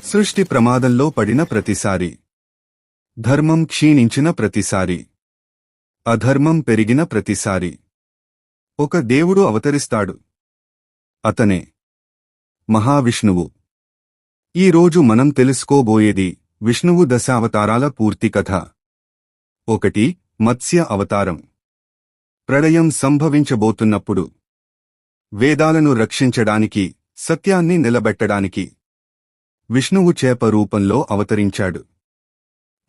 సృష్టి ప్రమాదంలో పడిన ప్రతిసారి, ధర్మం క్షీణించిన ప్రతిసారి, అధర్మం పెరిగిన ప్రతిసారి ఒక దేవుడు అవతరిస్తాడు. అతనే మహావిష్ణువు. ఈరోజు మనం తెలుసుకోబోయేది విష్ణువు దశావతారాల పూర్తి కథ. 1. మత్స్య అవతారం. ప్రళయం సంభవించబోతున్నప్పుడు వేదాలను రక్షించడానికి, సత్యాన్ని నిలబెట్టడానికి విష్ణువు చేప రూపంలో అవతరించాడు.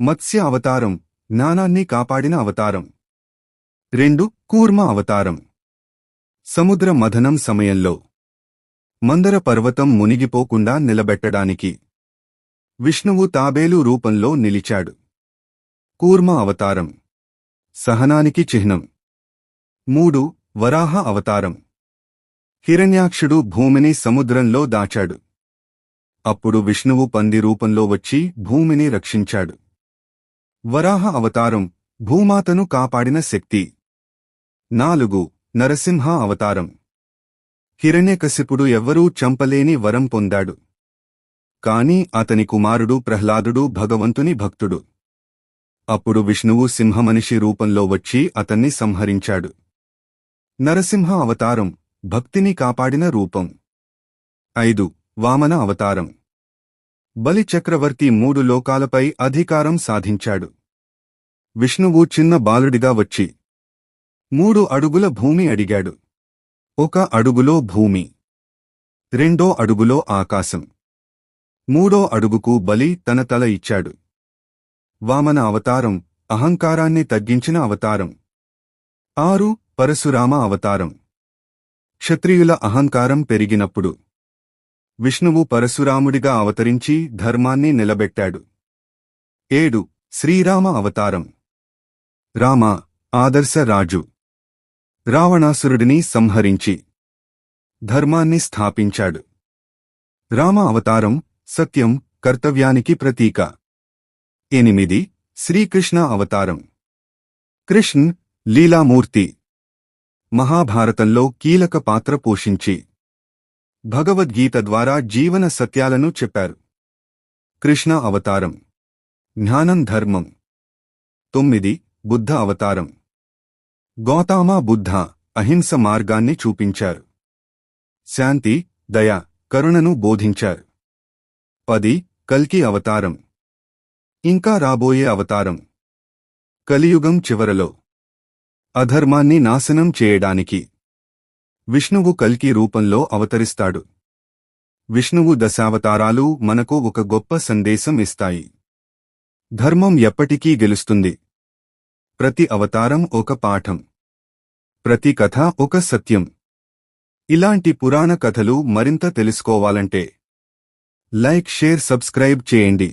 మత్స్య అవతారం జ్ఞానాన్ని కాపాడిన అవతారం. 2. కూర్మ అవతారం. సముద్ర మథనం సమయంలో మందర పర్వతం మునిగిపోకుండా నిలబెట్టడానికి విష్ణువు తాబేలు రూపంలో నిలిచాడు. కూర్మ అవతారం సహనానికి చిహ్నం. 3. వరాహ అవతారం. హిరణ్యాక్షుడు భూమిని సముద్రంలో దాచాడు. అప్పుడు విష్ణువు పంది రూపంలో వచ్చి భూమిని రక్షించాడు. వరాహ అవతారం భూమాతను కాపాడిన శక్తి. 4. నరసింహ అవతారం. హిరణ్యకశిపుడు ఎవ్వరూ చంపలేని వరం పొందాడు. కాని అతని కుమారుడు ప్రహ్లాదుడు భగవంతుని భక్తుడు. అప్పుడు విష్ణువు సింహమనిషి రూపంలో వచ్చి అతన్ని సంహరించాడు. నరసింహ అవతారం భక్తిని కాపాడిన రూపం. 5. వామన అవతారం. బలి చక్రవర్తి 3 లోకాలపై అధికారం సాధించాడు. విష్ణువు చిన్న బాలుడిగా వచ్చి 3 అడుగుల భూమి అడిగాడు. 1 అడుగులో భూమి, 2 అడుగులో ఆకాశం, 3 అడుగుకు బలి తన తల ఇచ్చాడు. వామన అవతారం అహంకారాన్ని తగ్గించిన అవతారం. 6. పరశురామ అవతారం. క్షత్రియుల అహంకారం పెరిగినప్పుడు విష్ణువు పరశురాముడిగా అవతరించి ధర్మాన్ని నిలబెట్టాడు. 7. శ్రీరామ అవతారం. రామ ఆదర్శ రాజు. రావణాసురుడిని సంహరించి ధర్మాన్ని స్థాపించాడు. రామ అవతారం సత్యం, కర్తవ్యానికి ప్రతీక. 8. శ్రీకృష్ణ అవతారం. కృష్ణ్ లీలామూర్తి. మహాభారతంలో కీలక పాత్ర పోషించి భగవద్గీత ద్వారా జీవన సత్యాలను చెప్పారు. కృష్ణ అవతారం జ్ఞానం, ధర్మం. 9. బుద్ధ అవతారం. గౌతమ బుద్ధ అహింస మార్గాన్ని చూపించారు. శాంతి, దయ, కరుణను బోధించారు. 10. కల్కి అవతారం. ఇంకా రాబోయే అవతారం. కలియుగం చివరలో అధర్మాన్ని నాశనం చేయడానికి విష్ణువు కల్కి రూపంలో అవతరిస్తాడు. విష్ణువు దశావతారాలు మనకు ఒక గొప్ప సందేశం ఇస్తాయి. ధర్మం ఎప్పటికీ గెలుస్తుంది. ప్రతి అవతారం ఒక పాఠం, ప్రతి కథ ఒక సత్యం. ఇలాంటి పురాణ కథలు మరింత తెలుసుకోవాలంటే లైక్, షేర్, సబ్స్క్రైబ్ చేయండి.